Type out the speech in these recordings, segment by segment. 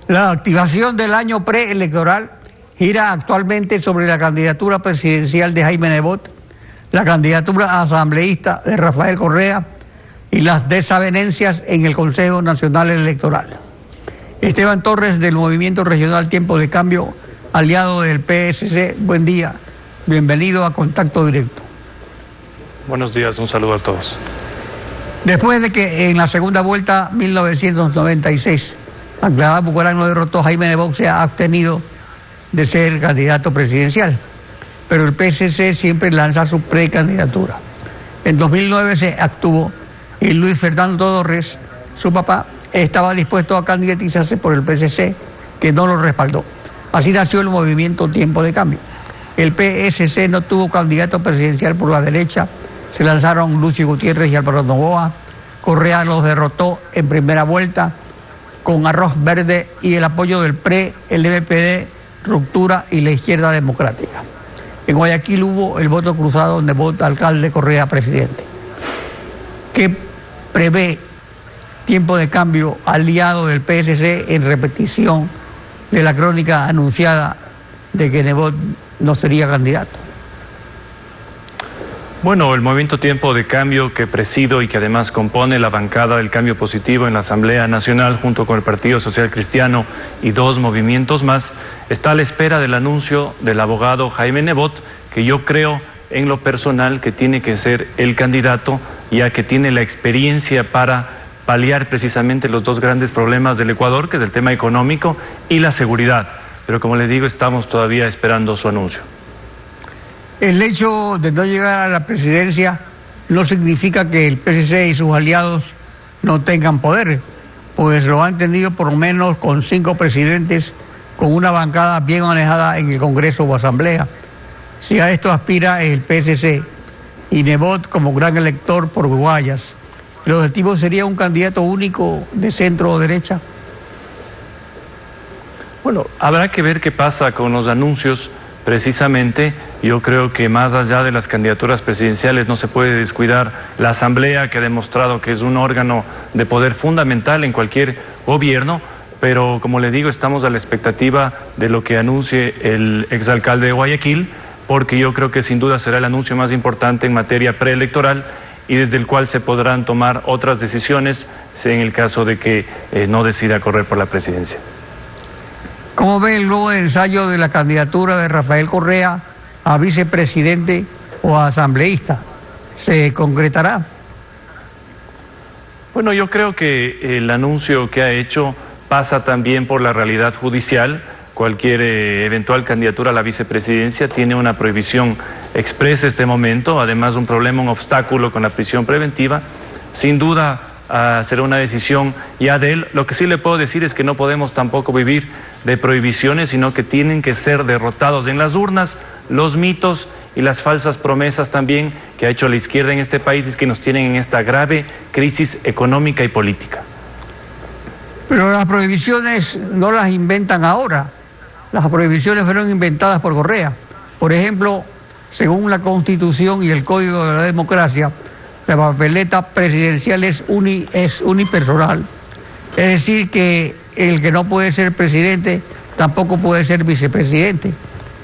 La activación del año preelectoral gira actualmente sobre la candidatura presidencial de Jaime Nebot, la candidatura asambleísta de Rafael Correa y las desavenencias en el Consejo Nacional Electoral. Esteban Torres, del Movimiento Regional Tiempo de Cambio, aliado del PSC, buen día, bienvenido a Contacto Directo. Buenos días, un saludo a todos. Después de que en la segunda vuelta 1996 Anclada Bucaram no derrotó, Jaime Nebot se ha abstenido de ser candidato presidencial, pero el PSC siempre lanza su precandidatura. En 2009 se abstuvo y Luis Fernando Torres, su papá, estaba dispuesto a candidatizarse por el PSC, que no lo respaldó. Así nació el movimiento Tiempo de Cambio. El PSC no tuvo candidato presidencial por la derecha, se lanzaron Lucio Gutiérrez y Álvaro Novoa. Correa los derrotó en primera vuelta con arroz verde y el apoyo del PRE, el MPD, Ruptura y la Izquierda Democrática. En Guayaquil hubo el voto cruzado Nebot alcalde, Correa presidente. ¿Qué prevé Tiempo de Cambio, aliado del PSC, en repetición de la crónica anunciada de que Nebot no sería candidato? Bueno, el movimiento Tiempo de Cambio que presido y que además compone la bancada del Cambio Positivo en la Asamblea Nacional junto con el Partido Social Cristiano y dos movimientos más, está a la espera del anuncio del abogado Jaime Nebot, que yo creo en lo personal que tiene que ser el candidato, ya que tiene la experiencia para paliar precisamente los dos grandes problemas del Ecuador, que es el tema económico y la seguridad. Pero como le digo, estamos todavía esperando su anuncio. El hecho de no llegar a la presidencia no significa que el PSC y sus aliados no tengan poder, pues lo han tenido por lo menos con 5 presidentes, con una bancada bien manejada en el Congreso o Asamblea. Si a esto aspira el PSC y Nebot como gran elector por Guayas, ¿el objetivo sería un candidato único de centro o derecha? Bueno, habrá que ver qué pasa con los anuncios. Precisamente, yo creo que más allá de las candidaturas presidenciales no se puede descuidar la Asamblea, que ha demostrado que es un órgano de poder fundamental en cualquier gobierno, pero como le digo, estamos a la expectativa de lo que anuncie el exalcalde de Guayaquil, porque yo creo que sin duda será el anuncio más importante en materia preelectoral y desde el cual se podrán tomar otras decisiones en el caso de que no decida correr por la presidencia. ¿Cómo ve el nuevo ensayo de la candidatura de Rafael Correa a vicepresidente o a asambleísta? ¿Se concretará? Bueno, yo creo que el anuncio que ha hecho pasa también por la realidad judicial. Cualquier eventual candidatura a la vicepresidencia tiene una prohibición expresa en este momento, además un problema, un obstáculo con la prisión preventiva. Sin duda será una decisión ya de él. Lo que sí le puedo decir es que no podemos tampoco vivir de prohibiciones, sino que tienen que ser derrotados en las urnas los mitos y las falsas promesas también que ha hecho la izquierda en este país y que nos tienen en esta grave crisis económica y política. Pero las prohibiciones no las inventan ahora. Las prohibiciones fueron inventadas por Correa. Por ejemplo, según la Constitución y el Código de la Democracia, la papeleta presidencial es unipersonal. Es decir, que el que no puede ser presidente tampoco puede ser vicepresidente.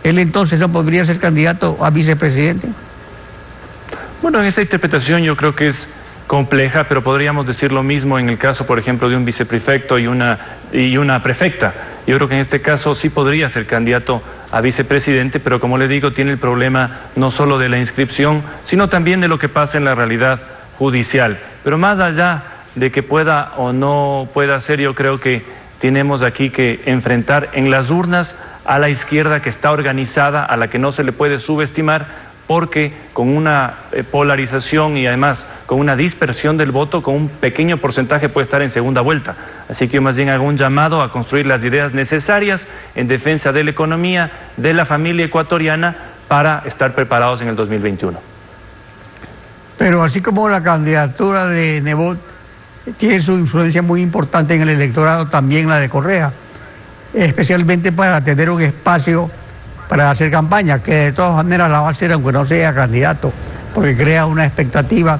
Él entonces no podría ser candidato a vicepresidente. Bueno, en esta interpretación yo creo que es compleja, pero podríamos decir lo mismo en el caso, por ejemplo, de un viceprefecto y una prefecta. Yo creo que en este caso sí podría ser candidato a vicepresidente, pero como le digo, tiene el problema no solo de la inscripción, sino también de lo que pasa en la realidad judicial. Pero más allá de que pueda o no pueda ser, yo creo que tenemos aquí que enfrentar en las urnas a la izquierda que está organizada, a la que no se le puede subestimar, porque con una polarización y además con una dispersión del voto, con un pequeño porcentaje puede estar en segunda vuelta. Así que yo más bien hago un llamado a construir las ideas necesarias en defensa de la economía, de la familia ecuatoriana, para estar preparados en el 2021. Pero así como la candidatura de Nebot tiene su influencia muy importante en el electorado, también la de Correa, especialmente para tener un espacio para hacer campaña, que de todas maneras la va a hacer aunque no sea candidato, porque crea una expectativa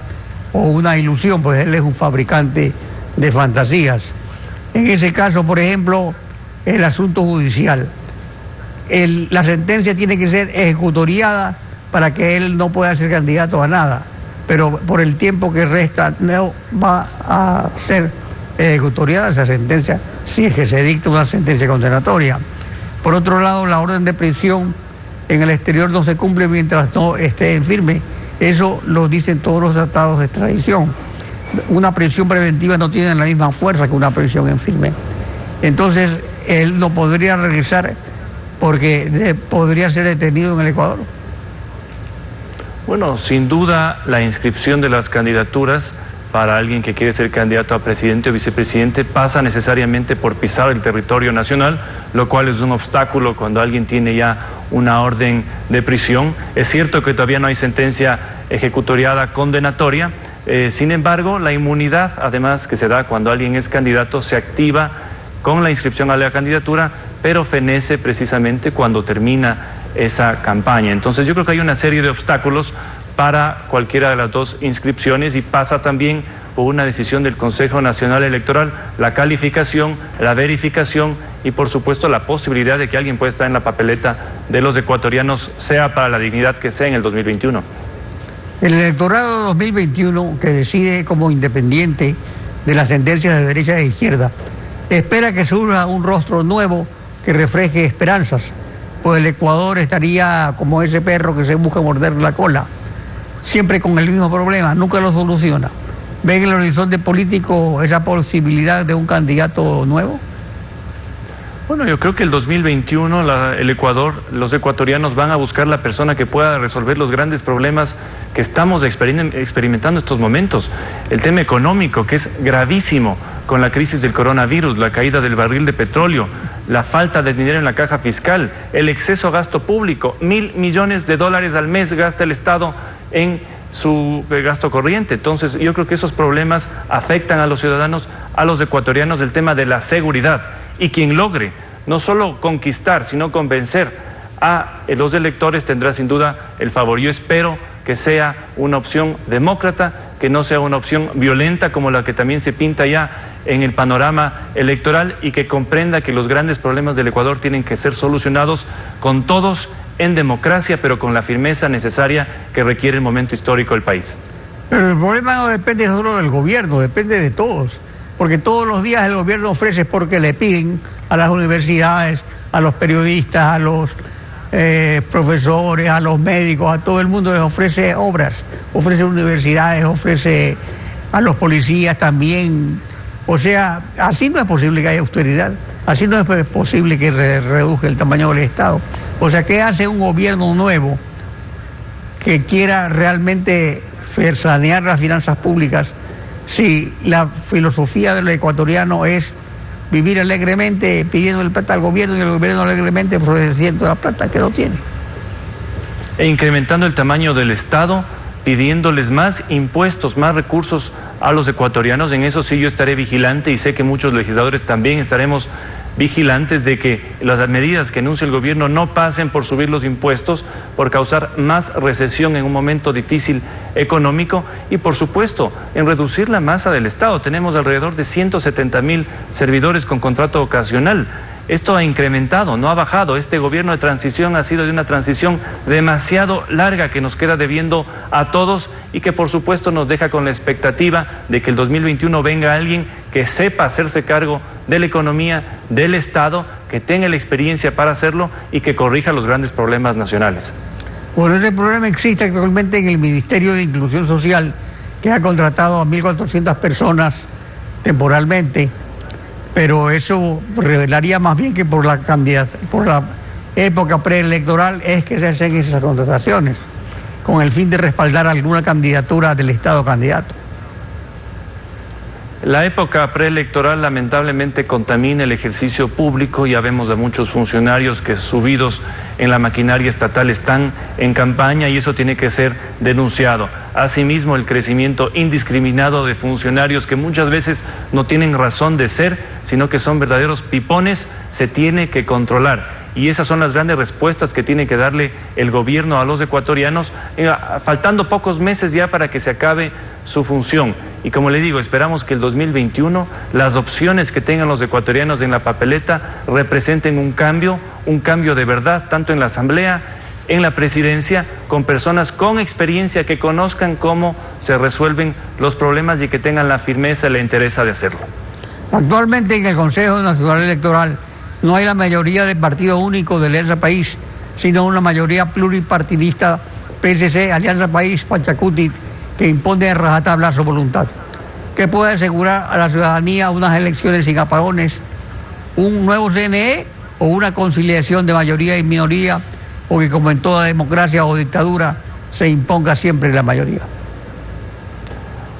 o una ilusión, pues él es un fabricante de fantasías. En ese caso, por ejemplo, el asunto judicial. La sentencia tiene que ser ejecutoriada para que él no pueda ser candidato a nada, pero por el tiempo que resta no va a ser ejecutoriada esa sentencia si es que se dicta una sentencia condenatoria. Por otro lado, la orden de prisión en el exterior no se cumple mientras no esté en firme. Eso lo dicen todos los tratados de extradición. Una prisión preventiva no tiene la misma fuerza que una prisión en firme. Entonces, él no podría regresar porque podría ser detenido en el Ecuador. Bueno, sin duda la inscripción de las candidaturas para alguien que quiere ser candidato a presidente o vicepresidente pasa necesariamente por pisar el territorio nacional, lo cual es un obstáculo cuando alguien tiene ya una orden de prisión. Es cierto que todavía no hay sentencia ejecutoriada condenatoria, sin embargo, la inmunidad, además, que se da cuando alguien es candidato, se activa con la inscripción a la candidatura, pero fenece precisamente cuando termina esa campaña. Entonces yo creo que hay una serie de obstáculos para cualquiera de las dos inscripciones y pasa también por una decisión del Consejo Nacional Electoral, la calificación, la verificación y por supuesto la posibilidad de que alguien pueda estar en la papeleta de los ecuatorianos, sea para la dignidad que sea en el 2021. El electorado 2021, que decide como independiente de las tendencias de derecha e izquierda, espera que surja un rostro nuevo que refleje esperanzas, pues el Ecuador estaría como ese perro que se busca morder la cola, siempre con el mismo problema, nunca lo soluciona. ¿Ven en el horizonte político esa posibilidad de un candidato nuevo? Bueno, yo creo que el 2021 el Ecuador, los ecuatorianos van a buscar la persona que pueda resolver los grandes problemas que estamos experimentando en estos momentos. El tema económico, que es gravísimo con la crisis del coronavirus, la caída del barril de petróleo, la falta de dinero en la caja fiscal, el exceso gasto público, $1.000 millones al mes gasta el Estado en su gasto corriente. Entonces yo creo que esos problemas afectan a los ciudadanos, a los ecuatorianos, el tema de la seguridad. Y quien logre no solo conquistar, sino convencer a los electores tendrá sin duda el favor. Yo espero que sea una opción demócrata, que no sea una opción violenta como la que también se pinta ya en el panorama electoral y que comprenda que los grandes problemas del Ecuador tienen que ser solucionados con todos en democracia, pero con la firmeza necesaria que requiere el momento histórico del país. Pero el problema no depende solo del gobierno, depende de todos, porque todos los días el gobierno ofrece porque le piden a las universidades, a los periodistas, a los profesores, a los médicos, a todo el mundo les ofrece obras, ofrece universidades, ofrece a los policías también. O sea, así no es posible que haya austeridad, así no es posible que reduzca el tamaño del Estado. O sea, ¿qué hace un gobierno nuevo que quiera realmente sanear las finanzas públicas si la filosofía del ecuatoriano es vivir alegremente pidiendo el plata al gobierno y el gobierno alegremente ofreciendo la plata que no tiene? E incrementando el tamaño del Estado, pidiéndoles más impuestos, más recursos a los ecuatorianos. En eso sí yo estaré vigilante y sé que muchos legisladores también estaremos vigilantes de que las medidas que anuncia el gobierno no pasen por subir los impuestos, por causar más recesión en un momento difícil económico y por supuesto en reducir la masa del Estado. Tenemos alrededor de 170.000 servidores con contrato ocasional. Esto ha incrementado, no ha bajado. Este gobierno de transición ha sido de una transición demasiado larga que nos queda debiendo a todos y que por supuesto nos deja con la expectativa de que el 2021 venga alguien que sepa hacerse cargo de la economía, del Estado, que tenga la experiencia para hacerlo y que corrija los grandes problemas nacionales. Bueno, ese problema existe actualmente en el Ministerio de Inclusión Social, que ha contratado a 1.400 personas temporalmente. Pero eso revelaría más bien que por la época preelectoral es que se hacen esas contrataciones, con el fin de respaldar alguna candidatura del Estado candidato. La época preelectoral lamentablemente contamina el ejercicio público. Ya vemos a muchos funcionarios que subidos en la maquinaria estatal están en campaña y eso tiene que ser denunciado. Asimismo, el crecimiento indiscriminado de funcionarios que muchas veces no tienen razón de ser, sino que son verdaderos pipones, se tiene que controlar. y esas son las grandes respuestas que tiene que darle el gobierno a los ecuatorianos, faltando pocos meses ya para que se acabe su función. Y como le digo, esperamos que el 2021 las opciones que tengan los ecuatorianos en la papeleta representen un cambio de verdad, tanto en la Asamblea, en la presidencia, con personas con experiencia que conozcan cómo se resuelven los problemas y que tengan la firmeza y la interés de hacerlo. Actualmente en el Consejo Nacional Electoral no hay la mayoría de partido único de Alianza País, sino una mayoría pluripartidista, PSC, Alianza País, Pachacuti, que impone a rajatabla su voluntad. ¿Qué puede asegurar a la ciudadanía unas elecciones sin apagones? ¿Un nuevo CNE o una conciliación de mayoría y minoría, o que como en toda democracia o dictadura se imponga siempre la mayoría?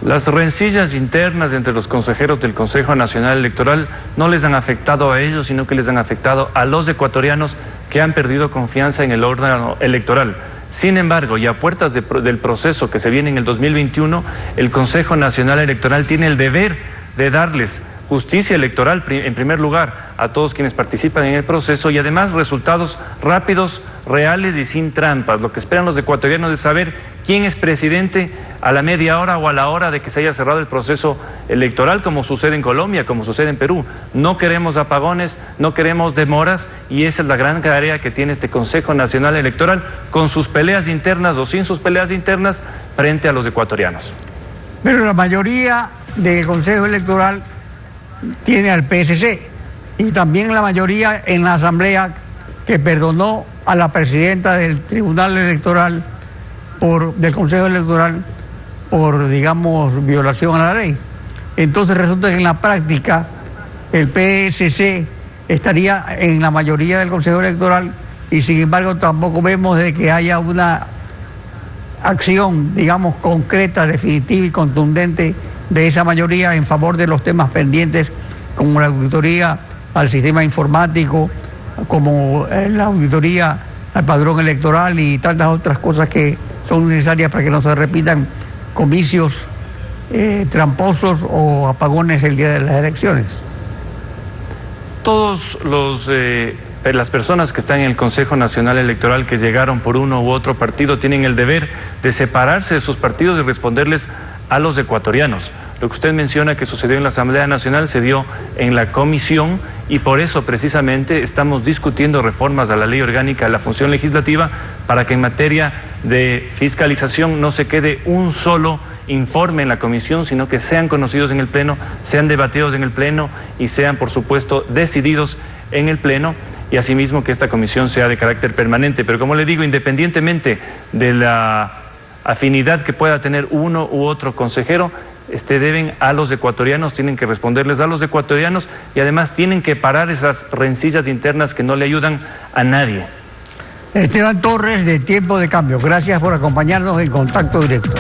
Las rencillas internas entre los consejeros del Consejo Nacional Electoral no les han afectado a ellos, sino que les han afectado a los ecuatorianos que han perdido confianza en el órgano electoral. Sin embargo, y a puertas del proceso que se viene en el 2021, el Consejo Nacional Electoral tiene el deber de darles justicia electoral, en primer lugar, a todos quienes participan en el proceso, y además resultados rápidos, reales y sin trampas. Lo que esperan los ecuatorianos es saber quién es presidente a la media hora o a la hora de que se haya cerrado el proceso electoral, como sucede en Colombia, como sucede en Perú. No queremos apagones, no queremos demoras, y esa es la gran tarea que tiene este Consejo Nacional Electoral, con sus peleas internas o sin sus peleas internas, frente a los ecuatorianos. Pero la mayoría del Consejo Electoral tiene al PSC, y también la mayoría en la Asamblea, que perdonó a la presidenta del Tribunal Electoral, del Consejo Electoral, por, digamos, violación a la ley. Entonces resulta que en la práctica el PSC estaría en la mayoría del Consejo Electoral, y sin embargo tampoco vemos de que haya una acción, digamos, concreta, definitiva y contundente de esa mayoría en favor de los temas pendientes, como la auditoría al sistema informático, como la auditoría al padrón electoral y tantas otras cosas que son necesarias para que no se repitan comicios tramposos o apagones el día de las elecciones. Todos las personas que están en el Consejo Nacional Electoral, que llegaron por uno u otro partido, tienen el deber de separarse de sus partidos y responderles a los ecuatorianos. Lo que usted menciona que sucedió en la Asamblea Nacional se dio en la comisión, y por eso precisamente estamos discutiendo reformas a la ley orgánica de la función legislativa, para que en materia de fiscalización no se quede un solo informe en la comisión, sino que sean conocidos en el Pleno, sean debatidos en el Pleno y sean, por supuesto, decididos en el Pleno, y asimismo que esta comisión sea de carácter permanente. Pero como le digo, independientemente de la afinidad que pueda tener uno u otro consejero, deben a los ecuatorianos, tienen que responderles a los ecuatorianos, y además tienen que parar esas rencillas internas que no le ayudan a nadie. Esteban Torres, de Tiempo de Cambio, gracias por acompañarnos en Contacto Directo.